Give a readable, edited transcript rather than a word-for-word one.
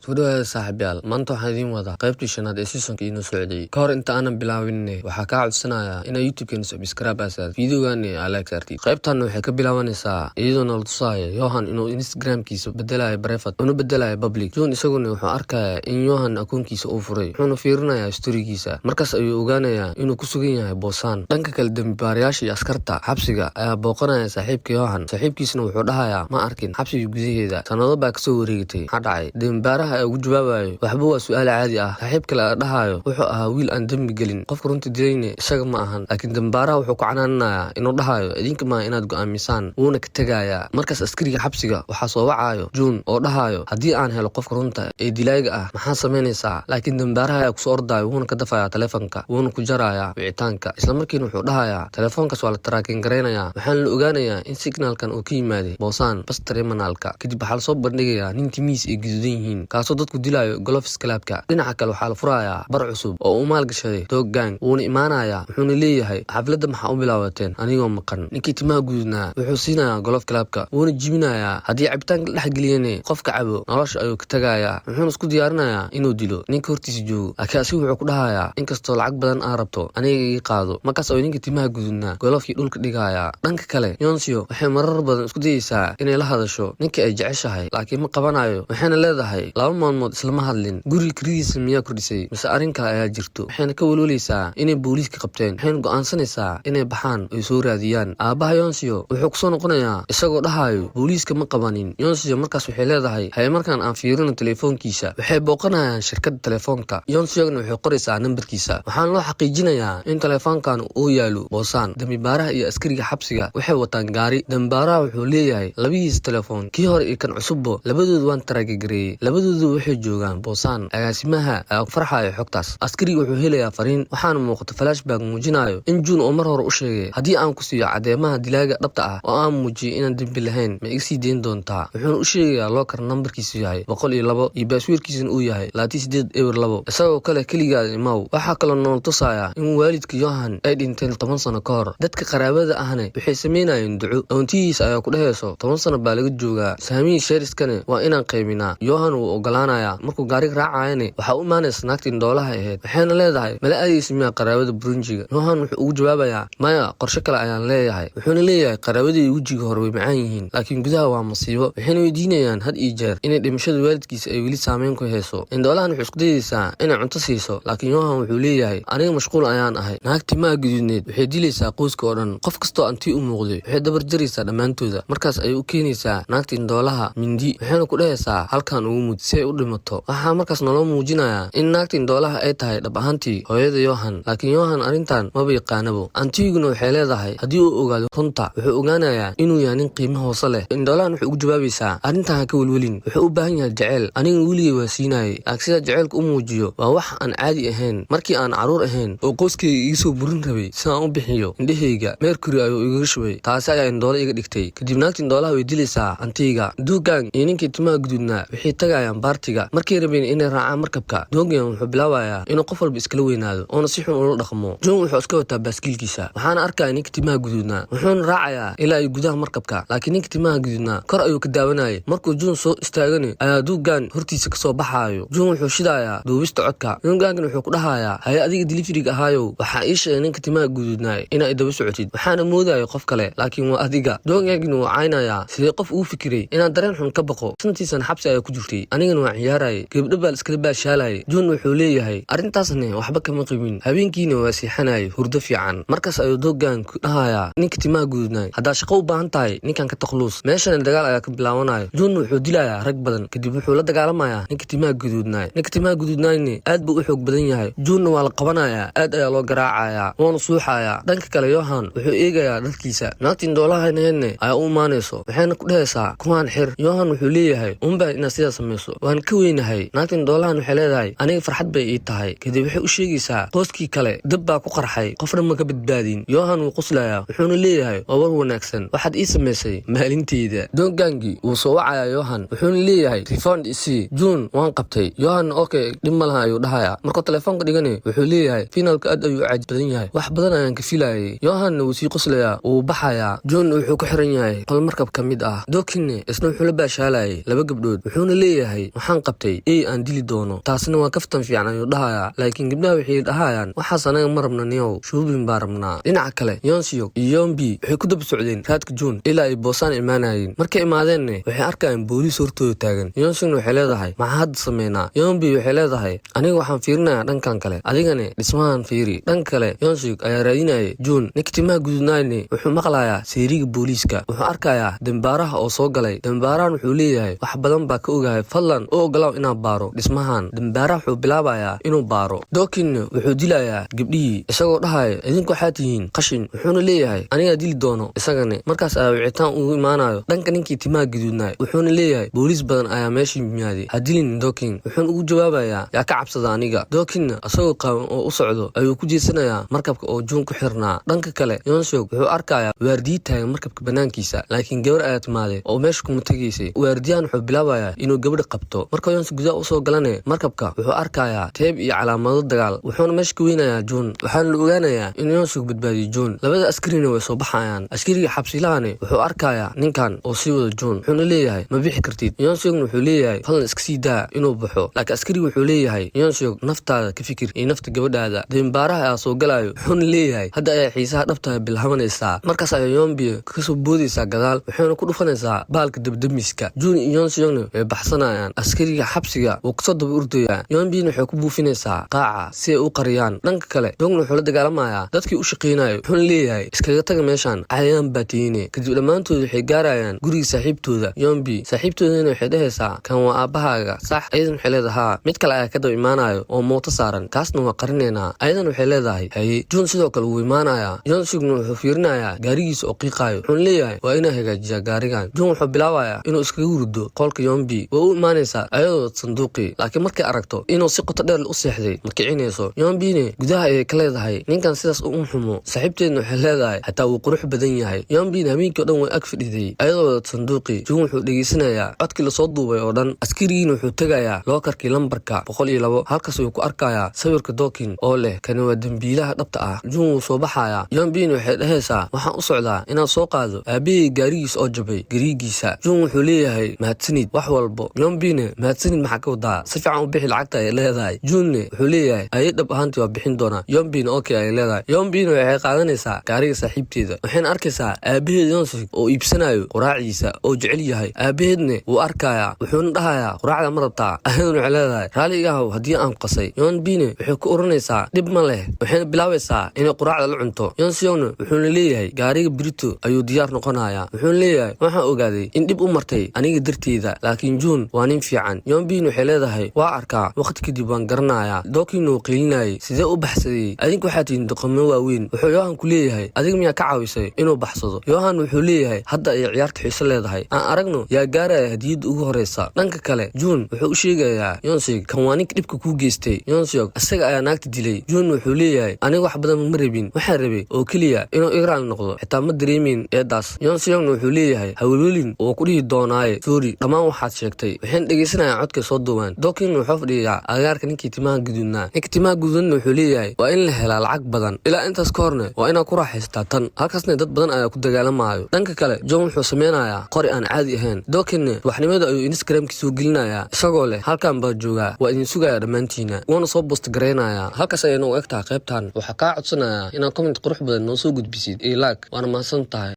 Suudada saaxiibayaal maanta waxaan idiin wadaa qaybtii shanaad ee seasonka inoo socday. Ka hor inta aanan bilaawinne waxaa kaa codsanayaa inaad YouTube-keena subscribe asaad videogaani aad like saartid. Qaybtan waxay ka bilaabanaysaa iyadoo nala tusaayo Johan inuu Instagram-kiisa bedelayo private una bedelayo public. John isaguna wuxuu arkayaa in Johan akoonkiisa uu furay wuxuuna fiirinayaa story-giisa. Markaas ayuu ogaanayaa inuu ku sugan yahay Boosaan. Dhanka kale dambibaarayaasha iyo askarta xabsiga ayaa booqanaya saaxiibka Johan. Saaxiibkiisana wuxuu dhahayaa ma arkin xabsiga gudaheeda. Sanado baa kasoo wareegtay. Maxaa dhacay? Dambibaaraha ugu jawaabayo waxba waa su'aal caadi ah. Saaxiib kale dhahayo wuxuu ahaa wiil aan dambi gelin. Qofka runtii dilayne isaga ma ahan. Laakiin dambibaaraha wuxuu ku canaananayaa inuu dhahayo idinka ma inaad go'aamisaan wuuna ka tagayaa. Markaas askariga xabsiga waxaa soo wacayo John oo dhahayo haddii aan helo qofka runta ee dilayga ah maxaa samaynaysaa? Laakiin dambibaaraha ayaa kusoo ordayo wuuna ka dafayaa taleefanka wuuna ku jarayaa wicitaanka. Isla markiina wuxuu dhahayaa taleefankaas waa la tracking gareynayaa. waxaan la ogaanayaa in signalkan uu ka yimaaday Boosaan bas terminalka. Kadib waxaa lasoo bandhigayaa nin timiis ay gaduudan yihiin kaasoo dadku dilayo golofis clubka. dhinaca kale waxaa la furayaa bar cusub oo uu maalgashaday Dog Gang wuuna imaanayaa wuxuuna leeyahay xafladda maxaa u bilaabateen anigoo maqan. ninkii timaha guudnaa wuxuu siinayaa golof clubka wuuna jibinayaa haddii cabitaanka la dhexgeliyane qofka cabo nolosha ayuu ka tagayaa. wuxuuna isku diyaarinayaa inuu dilo ninka hortiisa joogo. laakiin asigu wuxuu ku dhahayaa inkastoo lacag badan aan rabto aniga ii qaado. markaas ayuu ninka timaha guudnaa golofkii dhulka dhigayaa. dhanka kale Yonsio waxay marar badan isku dayaysaa inay la hadasho ninka ay jeceshahay laakiin ma qabanayo. waxayna leedahay laba maalmood islama hadlin. guriga kiridiisa miyaa kordhisay mise arrin kale ayaa jirto. waxayna ka walwalaysaa inay booliiska qabteen. waxayna go'aansanaysaa inay baxaan ay soo raadiyaan. aabbaha Yonsio wuxuu kusoo noqonayaa isagoo dhahayo booliiska ma qabanin. Yonsio markaas waxay leedahay haye markaan aan fiirino telefoonkiisa. waxay booqanayaan shirkadda telefoonka. Yonsiogna waxay qoraysaa nambarkiisa. waxaana loo xaqiijinayaa in telefoonkan uu yaalo Boosaan. dambibaaraha iyo askariga xabsiga waxay wataan gaari. dambibaaraha wuxuu leeyahay labihiisa telefoon kii hore iyo kan cusubbo labadoodu waan taraagareeyey. labadoodu waxay joogaan Boosaan. agaasimaha ayaa farxayo xogtaas. askariga wuxuu helayaa fariin waxaana muuqata flashback muujinayo in June oo mar hore u sheegay haddii aan ku siiyo cadeemaha dilaaga dhabta ah oo aan muujiyay inaan dembi lahayn ma iga sii deyn doontaa. wuxuuna u sheegayaa lookar nambarkiisu yahay 102 iyo baaswiirkiisana uu yahay 2802 isagoo kale keligaada imaw. waxaa kaloo nool tusaaya in waalidka Johan ay dhinteen 10 sano ka hor. dadka qaraabada ahne waxay samaynayeen duco. doontihiisa ayaa ku dhehayso 10 sano baa laga joogaa saamihii sheeriskane waa inaan qayminaa. Johan wuu ogolaanayaa. markuu gaariga raacayane waxaa u imaanaysa naagtii doolaha ahayd. waxayna leedahay mala aadaysa miyaa qaraabada Burunjiga. Johan wuxuu ugu jawaabayaa maya qorshe kale ayaan leeyahay. wuxuuna leeyahay qaraabadii wejiga hore way macaan yihiin laakiin gudaha waa masiibo. waxayna weydiinayaan had iyo jeer inay dhimashada waalidkiisa ay weli saameyn ku hayso. indoolahan wuxuu isku dayaysaa inay cunto siiso laakiin Johan wuxuu leeyahay aniga mashquul ayaan ahay. naagtii maa guduudneed waxay dilaysaa qoyska oo dhan. qof kastoo antii u muuqday waxay dabar jaraysaa dhammaantooda. markaas ayay u keenaysaa naagtii indoolaha mindi waxayna ku dhehaysaa halkan ugu mud si ay u dhimato. waxaa markaas naloo muujinayaa in naagtii indoolaha ay tahay dhab ahaantii hooyada Johan. laakiin Johan arrintan maba yaqaanabo. antiguna waxay leedahay haddii uu ogaado runta wuxuu ogaanayaa inuu yahay nin qiimo hoose leh. indoolahan wuxuu ugu jawaabaysaa arrintan ha ka welwelin wuxuu u baahan yahay jeceyl aniga weligay waa siinayay. laakiin sida jaceylka u muujiyo waa wax aan caadi ahayn. markii aan caruur ahayn oo qoyskayga iga soo burin rabay si aan u bixiyo indhahayga mercury ayuu igaga shubay. taasi ayaa indoola iga dhigtay. kadib naagta indoolaha way dilaysaa antiga. Dog Gang iyo ninkii timaha guduudnaa waxay tagayaan baartiga. markay rabeen inay raacaan markabka Dog Gang wuxuu bilaabayaa inuu qof walba iskala weynaado oona si xun ula dhaqmo. John wuxuu iska wataa baaskiilkiisa. waxaana arkaya ninka timaha guduudnaa wuxuuna raacayaa ilaa ay gudaha markabka. laakiin ninka timaha guduudnaa kor ayuu ka daawanayay. markuu John soo istaagani ayaa Dog Gang hortiisa kasoo baxaayo. John wuxuu shidayaa duubista codka. Dog Gang wuxuu ku dhahayaa haye adiga deliveryga ahaayow waxaa ii sheegay ninka timaha guduudnaa inaa daba socotid. waxaana moodayo qof kale laakiin waa adiga. Dog Gang wuu caynayaa sidee qof ugu fikiray inaan dareen xun ka baqo. santiisan xabsi ayaa ku jirtay anigana waa ciyaarayay gabdho baa iskala baashaalayay. John wuxuu leeyahay arrintaasna waxba kama qimin habeenkiina waa siixanayay hurdo fiican. markaas ayuu Dog Gang ku dhahayaa ninka timaha guduudnaa haddaa shaqo u baahan tahay ninkan ka takhlus. meeshana dagaal ayaa ka bilaawanayo. John wuxuu dilayaa rag badan kadib wuxuu la dagaalamayaa ninka timaha guduudnaa. ninka timaha guduudnaani aad buu u xoog badan yahay. Johnna waa la qabanayaa aad ayaa loo garaacayaa woona suuxayaa. dhanka kale Johan wuxuu eegayaa dadkiisa. naagta indoolahanehenne ayaa u imaanayso waxayna ku dhehaysaa kuwaan xir. Johan wuxuu leeyahay unbaa inaad sidaa samayso waan ka weynahay. naagta indoolahan waxay leedahay aniga farxad bay ii tahay. kadib waxay u sheegaysaa qoyskii kale dab baa ku qarxay qofna ma ka badbaadin. Johan wuu quslayaa wuxuuna leeyahay waa war wanaagsan waxaad ii samaysay maalinteyda. Dog Gang wuu soo wacayaa Johan wuxuuna leeyahay refund isii. John waan qabtay. Johan okay dhib ma laha ayuu dhahayaa. markuu telefoonka dhigani wuxuu leeyahay finalka aad ayuu caaj badan yahay wax badan ayaan ka filayay. Johanna wuu sii quslayaa wuu baxayaa. John wuxuu ku xiran yahay qol markab ka mid ah. Dogkinne isna wuxuu la baashaalayay laba gabdhood wuxuuna leeyahay waxaan qabtay aan dili doono taasina waa kaftan fiican ayuu dhahayaa laakiin gabdhaha waxay dhahayaan waxaas anaga ma rabna niyow shuubin baa rabnaa dhinaca kale Yeonseok iyo Yeonbi waxay ku daba socdeen raadka June ilaa ay boosaan imaanayeen markay imaadeenna waxay arkayaan booliis hortooda taagan Yeonseok waxay leedahay maxaa had sameynaa Yeonbi waxay leedahay aniga waxaan fiirinayaa dhankan kale adigana dhismahan fiiri dhanka kale Yeonseok ayaa raadinayay June niktimaa gudunayne wuxuu maqlayaa seeriga booliiska wuxuu arkayaa dambaaraha oo soo galay dambaarahan wuxuu leeyahay wax badan baa ka ogahay fadlan oo ogolaaw inaan baaro dhismahan dambaaraha wuxuu bilaabayaa inuu baaro Dokin wuxuu dilayaa gabdhihii isagoo dhahaya idinku waxaad tihiin qashin wuxuuna leeyahay aniga dili doono isagana markaas ayaa wicitaan ugu imaanayo dhanka ninkii timaha gududnaa wuxuuna leeyahay booliis badan ayaa meesha yimaaday hadilin Dokin wuxuuna ugu jawaabayaa yaa ka cabsada aniga Dokin asagoo qaawan oo u socdo ayuu ku jeesanayaa markabka oo June ku xirnaa dhanka kale Yeonseok wuxuu arkayaa waardiye taagan markabka banaankiisa laakiin gabar ayaa timaaday oo meesha kuma tageysay waardiyahan wuxuu bilaabayaa inuu gabadha qabto marka Yeonseok gudaha u soo galane markabka wuxuu arkayaa teeb iyo calaamado dagaal wuxuuna meesha ka weynayaa June waxaana la ogaanayaa in Yeonseok badbaadiyo June labada askarina way soo baxayaan askariga xabsilaane wuxuu arkayaa ninkan oo sii wada June wuxuuna leeyahay ma bixi kartid Yeonseok wuxuu leeyahay fadlan iska sii daa inuu baxo laakiin askariga wuxuu leeyahay Yeonseok naftaada ka fikir iyo nafta gabadhaada dambaaraha ayaa soo galayo wuxuuna leeyahay hadda ayaa xiisaha dhabta bilaabanaysaa markaas ayaa Yeonbi ka soo boodaysaa gadaal wuxuuna ku dhufanaysaa baalka dabdamiska June iyo Yeonseok way baxsanayaan askariga xabsiga uu ka soo daba urdayaa Yeonbi waxay ku buufinaysaa qaaca si ay u qariyaan dhanka kale June wuxuu la dagaalamayaa dadkii u shaqeynayay wuxuuna leeyahay iskaga taga meeshan caayaan baatiine kadib dhamaantood waxay gaarayaan guriga saaxiibtooda Yeonbi saaxiibtoodana waxay dhahaysaa kan waa aabahaaga sax aydan waxay leedahay mid kale ayaa ka daba imaanayo oo mooto saaran kaasna waa qarinaynaa aydan waxay leedahay haye June sidoo kale wuu imaanayaa Yeonseok wuxuu fiirinayaa gaarigiisa oo qiiqaayo wuxuuna leeyahay waa inaa hagaajiyaa gaarigan June wuxuu bilaabayaa inuu iskaga wurdo qolka Yeonbi waa u imaanaysaa ayadoo sanduuqii laakiin markay aragto inuu si qoto dheer u seexday ma kicinayso Yeonbine gudaha ayay ka leedahay ninkan sidaas u xumo saaxiibteedna waxay leedahay hataa wuu qurux badan yahay Yeonbine habeenkii oo dhan way ag fadhiday ayadoo sanduuqii June wuxuu dhageysanayaa codkii la soo duubay oo dhan askarigiina wuxuu tagayaa lookarkii lambarka 102 halkaas uu ku arkayaa sawirka Dokin oo leh kani waa dambiilaha dhabta ah June wuu soo baxayaa Yeonbine waxay dhahaysaa waxaan u socdaa inaan soo qaado aabihii gaarigiisa oo jabay gariigiisa June wuxuu leeyahay mahadsanid wax walbo Yeonbine mahadsanid maxaa ka wadaa si fiican u bixi lacagta ay leedahay June wuxuu leeyahay ay dhab ahaantii waa bixin doonaa Yeonbine okay ay leedahay Yeonbine waxay qaadanaysaa gaariga saaxiibteeda waxayna arkaysaa aabaheed Yeonseok oo iibsanayo quraaciisa oo jecel yahay aabaheedna wuu arkayaa wuxuuna dhahayaa quraacda ma rabtaa ayaduna waxay leedahay raaliga ah haddii aan qasay Yeonbine waxay ku oranaysaa dhib ma leh waxayna bilaabaysaa inay quraacda la cunto Yeonseokna wuxuuna leeyahay gaariga Brito ayuu diyaar noqonayaa wuxuuna leeyahay waxaan ogaaday in dhib u martay aniga darteeda laakiin June waa nin fiican Yeonbine waxay leedahay waa arkaa waqti kadib waan garanayaa Dokin uu qiilinayay sidee u baxsaday adinku waxaad tihiin dhaqamo waaweyn wuxuu Yohan ku leeyahay adiga miyaa ka caawisay inuu baxsado Yohan wuxuu leeyahay hadda ay ciyaarta xiiso leedahay aan aragno yaa gaaraya hadiyada ugu horeysa dhanka kale June wuxuu u sheegayaa Yeonseok kan waa ninka dhibka ku geystay Yeonseok asaga ayaa naagta dilay June wuxuu leeyahay aniga wax badan ma rabin waxaan rabay oo kaliya inuu igraan noqdo xitaa ma dareemin eedaas Yeonseok wuxuu leeyahay hawlwelin oo ku dhihi doonaaye sorry dhammaan waxaad sheegtay waxaan dhageysanayaa codka soo duubaan Dokin wuxuu fadhiyaa agaarka ninkii timaha gududnaa ninka timaha gududna wuxuu leeyahay waa in la helaa lacag badan ilaa intaas ka horne waa inaa ku raaxaystaa tan halkaasna dad badan ayaa ku dagaalamayo dhanka kale June wuxuu sameynayaa qori aan caadi ahayn Dokinna waxnimada ayuu Instagramki soo gelinayaa isagoo leh halkan baa joogaa waa idin sugayaa dhammaantiina wuuna soo post gareynayaa halkaas ayayna u egtahay qaybtan waxaa kaa codsanayaa inaad comment qurux badan noo soo gudbisid iyo like waana mahadsan tahay